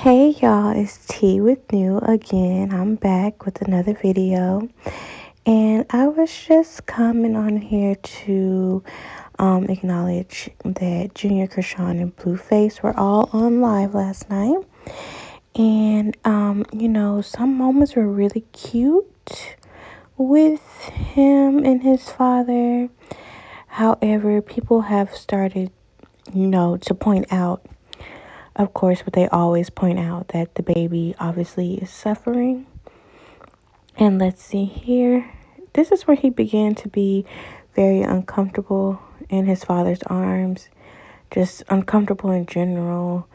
Hey y'all, it's T with New again. I'm back with another video, and I was just coming on here to acknowledge that Junior, Chrisean, and Blueface were all on live last night. And some moments were really cute with him and his father. However, people have started, to point out, of course, what they always point out, that the baby obviously is suffering. And let's see here. This is where he began to be very uncomfortable in his father's arms, just uncomfortable in general.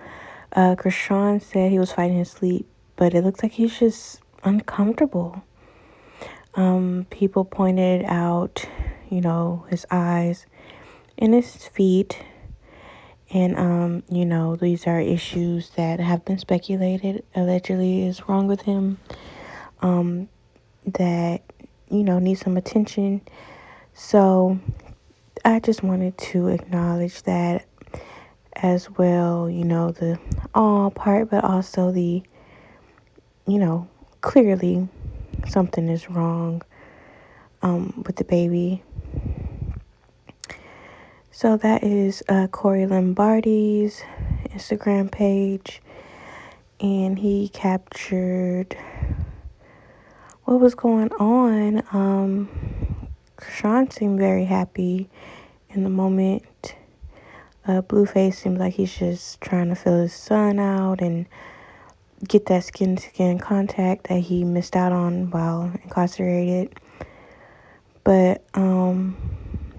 Chrisean said he was fighting his sleep, but it looks like he's just uncomfortable. People pointed out, his eyes and his feet. And, these are issues that have been speculated, allegedly, is wrong with him, that, need some attention. So I just wanted to acknowledge that as well, the all part, but also the, clearly something is wrong with the baby. So that is Corey Lombardi's Instagram page, and he captured what was going on. Chrisean seemed very happy in the moment. Blueface seems like he's just trying to fill his son out and get that skin-to-skin contact that he missed out on while incarcerated. But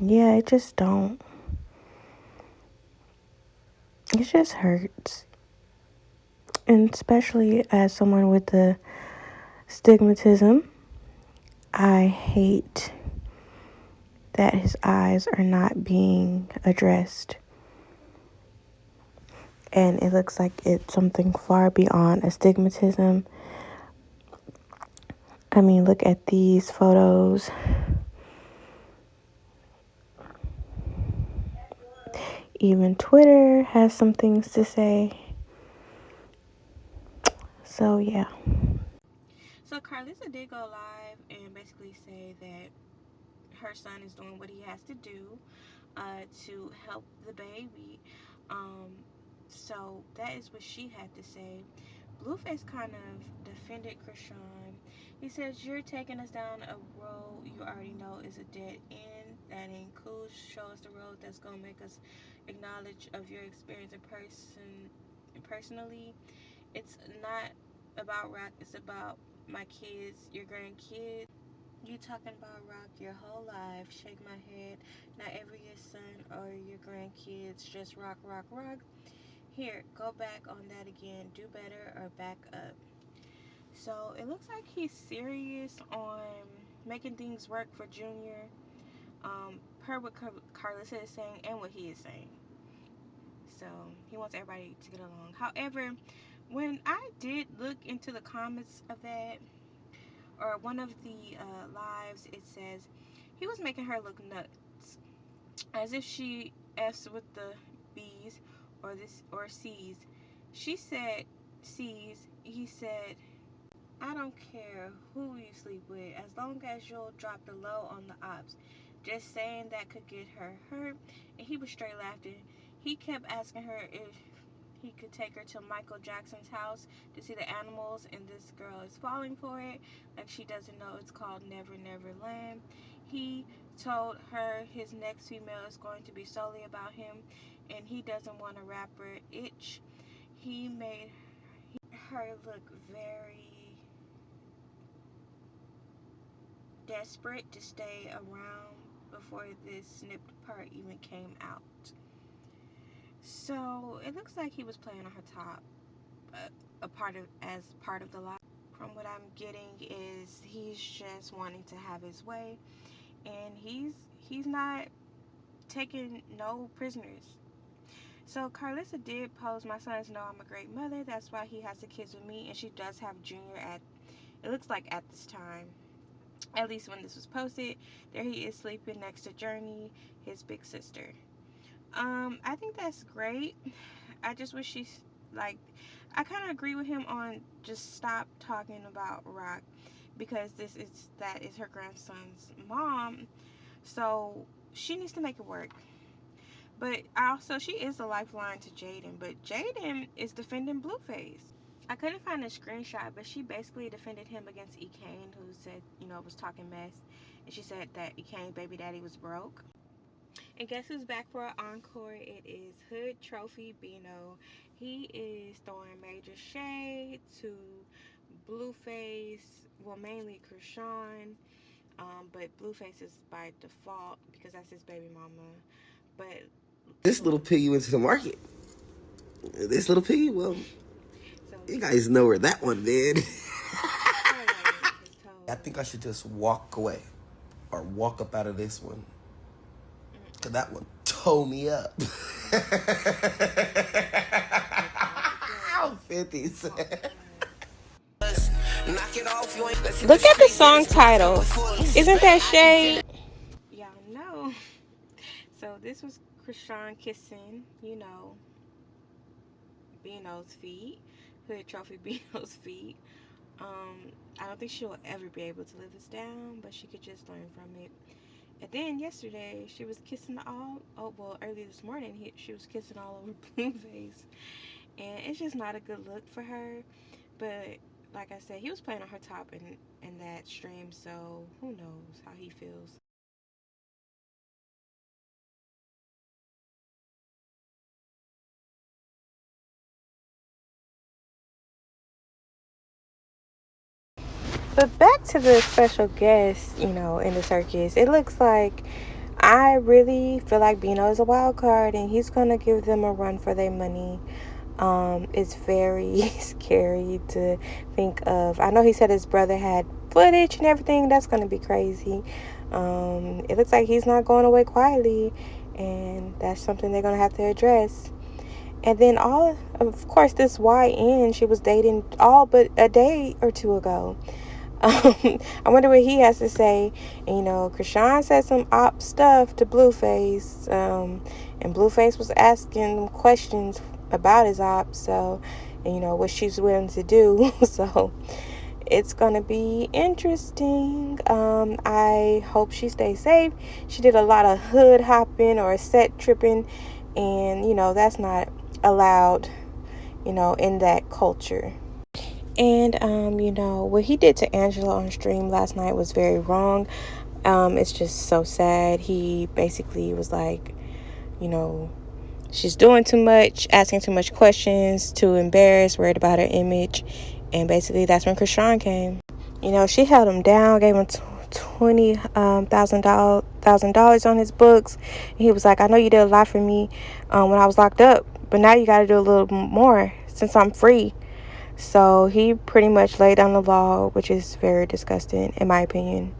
yeah, it just hurts. And especially as someone with the stigmatism, I hate that his eyes are not being addressed. And it looks like it's something far beyond astigmatism. I mean, look at these photos. Even Twitter has some things to say. So, yeah. So Karlissa did go live and basically say that her son is doing what he has to do to help the baby. Um, so that is what she had to say. Blueface kind of defended Chrisean. He says, "You're taking us down a road you already know is a dead end. That ain't cool. Show us the road that's gonna make us acknowledge of your experience personally. It's not about rock. It's about my kids, your grandkids. You talking about rock your whole life. Shake my head. Not every your son or your grandkids. Just rock, rock, rock. Here, go back on that again. Do better or back up." So it looks like he's serious on making things work for Junior, per what Karlissa is saying and what he is saying. So he wants everybody to get along. However, when I did look into the comments of that, or one of the lives, it says he was making her look nuts, as if she F's with the B's or C's. She said C's. He said, "I don't care who you sleep with, as long as you'll drop the low on the ops." Just saying that could get her hurt, and he was straight laughing. He kept asking her if he could take her to Michael Jackson's house to see the animals, and this girl is falling for it like she doesn't know it's called Never Never Land. He told her his next female is going to be solely about him, and he doesn't want a rapper itch. He made her look very desperate to stay around before this snipped part even came out. So it looks like he was playing on her top, as part of the lie. From what I'm getting is he's just wanting to have his way, and he's not taking no prisoners. So Karlissa did post, "My sons know I'm a great mother. That's why he has the kids with me," and she does have Junior at, it looks like, at this time. At least when this was posted, there he is sleeping next to Journey, his big sister. I think that's great. I just wish she's like, I kind of agree with him on just stop talking about Rock because that is her grandson's mom. So she needs to make it work. But also, she is a lifeline to Jaiydan. But Jaiydan is defending Blueface. I couldn't find a screenshot, but she basically defended him against Ekane, who said, was talking mess. And she said that Ekane's baby daddy was broke. And guess who's back for an encore? It is Hood Trophy Bino. He is throwing major shade to Blueface, well, mainly Chrisean, but Blueface is by default because that's his baby mama. But This little piggy went to the market. This little piggy, well, so you guys know where that one been. highlighting his I toes. think I should just walk away or walk up out of this one. Cause that one tore me up. Look off the glass. 50 Off the Cent. glass. Look at the song title. Isn't that shade? Y'all know. So this was Chrisean kissing, Bino's feet. Hood Trophy Bino's feet. I don't think she'll ever be able to live this down, but she could just learn from it. And then yesterday, she was kissing early this morning, she was kissing all over Blueface. And it's just not a good look for her. But like I said, he was playing on her top in that stream, so who knows how he feels. But back to the special guest, in the circus. It looks like I really feel like Bino is a wild card and he's going to give them a run for their money. It's very scary to think of. I know he said his brother had footage and everything. That's going to be crazy. It looks like he's not going away quietly, and that's something they're going to have to address. And then of course, this YN she was dating all but a day or two ago. I wonder what he has to say. Chrisean said some op stuff to Blueface, and Blueface was asking questions about his op, so, what she's willing to do. So it's gonna be interesting. I hope she stays safe. She did a lot of hood hopping or set tripping, and that's not allowed, in that culture. And what he did to Angela on stream last night was very wrong. It's just so sad. He basically was like, you know, she's doing too much, asking too much questions, too embarrassed, worried about her image. And basically that's when Chrisean came. She held him down, gave him $20,000 on his books. And he was like, I know you did a lot for me when I was locked up, but now you got to do a little more since I'm free. So he pretty much laid down the law, which is very disgusting in my opinion.